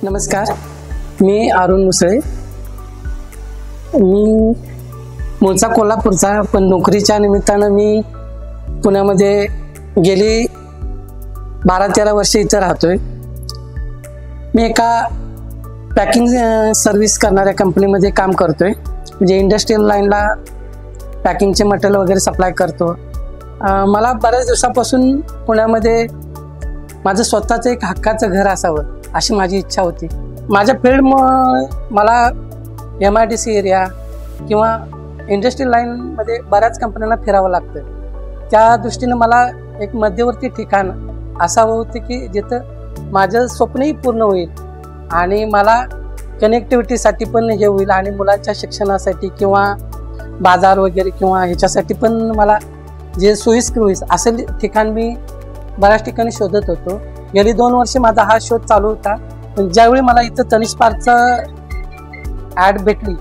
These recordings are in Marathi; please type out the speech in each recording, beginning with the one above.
नमस्कार, मी अरुण मुसळे. मी मूळचा कोल्हापूरचा, पण नोकरीच्या निमित्तानं मी पुण्यामध्ये गेली 12-13 वर्ष इथं राहतोय. मी एका पॅकिंग सर्व्हिस करणाऱ्या कंपनीमध्ये काम करतोय. म्हणजे इंडस्ट्रियल लाईनला पॅकिंगचे मटेरियल वगैरे सप्लाय करतो. मला बऱ्याच दिवसापासून पुण्यामध्ये माझं स्वतःचं एक हक्काचं घर असावं अशी माझी इच्छा होती. माझ्या फील्डमुळे मला MIDC एरिया किंवा इंडस्ट्रियल लाईनमध्ये बऱ्याच कंपन्यांना फिरावं लागतं. त्या दृष्टीनं मला एक मध्यवर्ती ठिकाण असावं होतं की जिथं माझं स्वप्नही पूर्ण होईल आणि मला कनेक्टिव्हिटीसाठी पण हे होईल आणि मुलांच्या शिक्षणासाठी किंवा बाजार वगैरे किंवा ह्याच्यासाठी पण मला जे सोयीस्कर होईल असं ठिकाण मी बऱ्याच ठिकाणी शोधत होतो. गेली 2 वर्ष माझा हा शोध चालू होता. पण ज्यावेळी मला इथं तनिष्क पार्कचा ॲड भेटली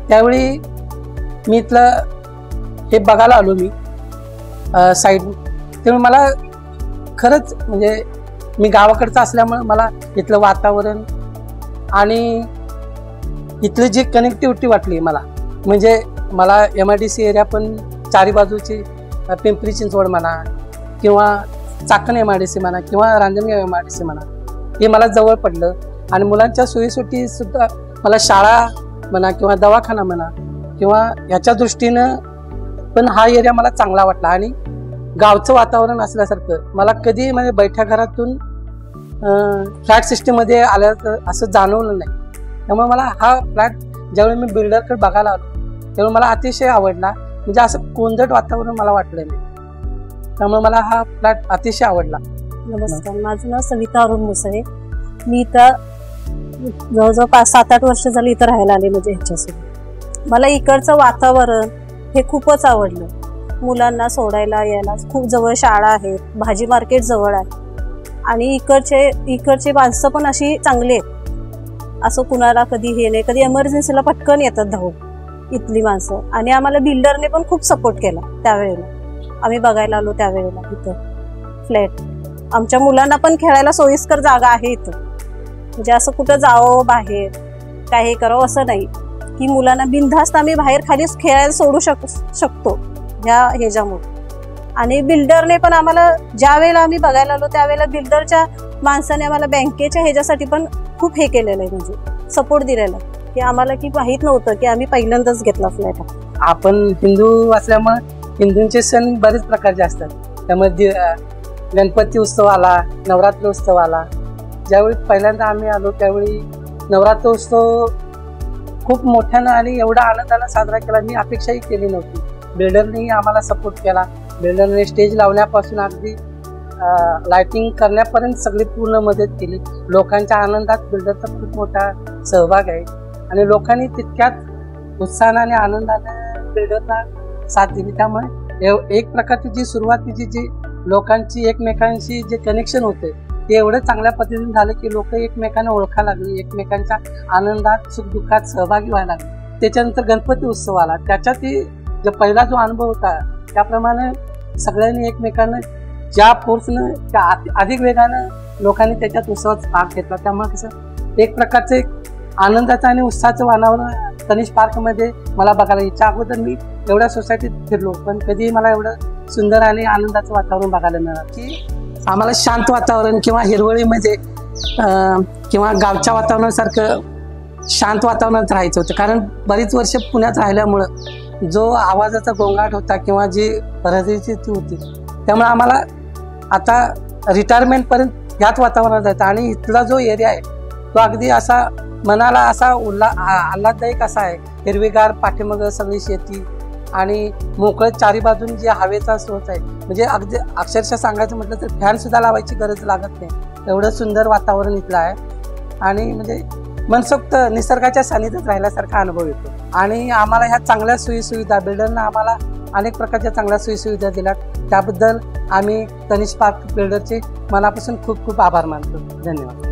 त्यावेळी मी इथलं हे बघायला आलो मी साईड. त्यामुळे मला खरंच म्हणजे मी गावाकडचं असल्यामुळे मला इथलं वातावरण आणि इथली जी कनेक्टिव्हिटी वाटली मला. म्हणजे मला MIDC एरिया पण चारी बाजूची पिंपरी चिंचवड म्हणा किंवा चाकण MIDC म्हणा किंवा रांजणगाव MIDC म्हणा हे मला जवळ पडलं. आणि मुलांच्या सोयीसाठी सुद्धा मला शाळा म्हणा किंवा दवाखाना म्हणा किंवा ह्याच्या दृष्टीनं पण हा एरिया मला चांगला वाटला. आणि गावचं वातावरण असल्यासारखं मला कधी म्हणजे बैठ्या घरातून फ्लॅट सिस्टीममध्ये आल्याचं असं जाणवलं नाही. त्यामुळे मला हा फ्लॅट ज्यावेळी मी बिल्डरकडे बघायला आलो त्यावेळी मला अतिशय आवडला. म्हणजे असं कोंदट वातावरण मला वाटलं नाही. त्यामुळे मला हा फ्लॅट अतिशय आवडला. नमस्कार, माझं नाव सविता अरुण मुसळे. मी इथं जवळजवळ 5-7-8 वर्ष झाली इथं राहायला आले. म्हणजे ह्याच्यासोबत मला इकडचं वातावरण हे खूपच आवडलं. मुलांना सोडायला यायला खूप जवळ शाळा आहेत, भाजी मार्केट जवळ आहे आणि इकडचे माणसं पण अशी चांगली आहेत. असं कुणाला कधी हे नाही, कधी एमर्जन्सीला पटकन येतात धावून इथली माणसं. आणि आम्हाला बिल्डरने पण खूप सपोर्ट केला. त्यावेळेला आम्ही बघायला आलो त्यावेळेला इथं फ्लॅट. आमच्या मुलांना पण खेळायला सोयीस्कर जागा आहे इथं. म्हणजे असं कुठं जावं बाहेर काय हे करावं असं नाही की मुलांना बिनधास्त आम्ही बाहेर खाली खेळायला सोडू शकतो ह्याच्यामुळे. आणि बिल्डरने पण आम्हाला ज्या वेळेला आम्ही बघायला आलो त्यावेळेला बिल्डरच्या माणसाने आम्हाला बँकेच्या ह्याच्यासाठी पण खूप हे केलेलं आहे, म्हणजे सपोर्ट दिलेला आहे की आम्हाला की माहीत नव्हतं की आम्ही पहिल्यांदाच घेतला फ्लॅट. आपण हिंदू असल्यामुळे हिंदूंचे सण बरेच प्रकारचे असतात. त्यामध्ये गणपती उत्सव आला, नवरात्र उत्सव आला. ज्यावेळी पहिल्यांदा आम्ही आलो त्यावेळी नवरात्र उत्सव खूप मोठ्यानं आणि एवढा आनंदानं साजरा केला मी अपेक्षाही केली नव्हती. बिल्डरनेही आम्हाला सपोर्ट केला. बिल्डरने स्टेज लावण्यापासून अगदी लाइटिंग करण्यापर्यंत सगळी पूर्ण मदत केली. लोकांच्या आनंदात बिल्डरचा खूप मोठा सहभाग आहे आणि लोकांनी तितक्याच उत्साहाने आणि आनंदाने बिल्डरला साथ दिली. त्यामुळे एक प्रकारची जी सुरुवातीची जी लोकांची एकमेकांशी जे कनेक्शन होते ते एवढं चांगल्या पद्धतीने झालं की लोक एकमेकांना ओळखायला लागली, एकमेकांच्या आनंदात सुखदुःखात सहभागी व्हायला लागले. त्याच्यानंतर गणपती उत्सव आला. त्याच्यातही जो पहिला जो अनुभव होता त्याप्रमाणे सगळ्यांनी एकमेकांना ज्या फोर्सनं त्या अधिक वेगानं लोकांनी त्याच्यात उत्सवात भाग घेतला. त्यामुळे कसं एक प्रकारचं एक आनंदाचं आणि उत्साहाचं वातावरण तनिष्क पार्कमध्ये मला बघायला. याच्या अगोदर मी एवढ्या सोसायटीत फिरलो पण कधीही मला एवढं सुंदर आणि आनंदाचं वातावरण बघायला मिळालं की आम्हाला शांत वातावरण किंवा हिरवळीमध्ये किंवा गावच्या वातावरणासारखं शांत वातावरणात राहायचं होतं. कारण बरीच वर्ष पुण्यात राहिल्यामुळं जो आवाजाचा गोंगाट होता किंवा जी परिस्थिती होती त्यामुळे आम्हाला आता रिटायरमेंटपर्यंत ह्याच वातावरणात जायचं. आणि इथला जो एरिया आहे तो अगदी असा मनाला असा आल्हाददायक असा आहे. हिरवीगार पाठीमागं सगळी शेती आणि मोकळं चारी बाजून जे हवेचा स्रोत आहे. म्हणजे अगदी अक्षरशः सांगायचं म्हटलं तर फॅनसुद्धा लावायची गरज लागत नाही, एवढं सुंदर वातावरण इथलं आहे. आणि म्हणजे मनसोक्त निसर्गाच्या सानिध्यात राहिल्यासारखा अनुभव येतो. आणि आम्हाला ह्या चांगल्या सोयीसुविधा बिल्डरनं आम्हाला अनेक प्रकारच्या चांगल्या सोयीसुविधा दिल्यात. त्याबद्दल आम्ही तनिष्क पार्क बिल्डरचे मनापासून खूप खूप आभार मानतो. धन्यवाद.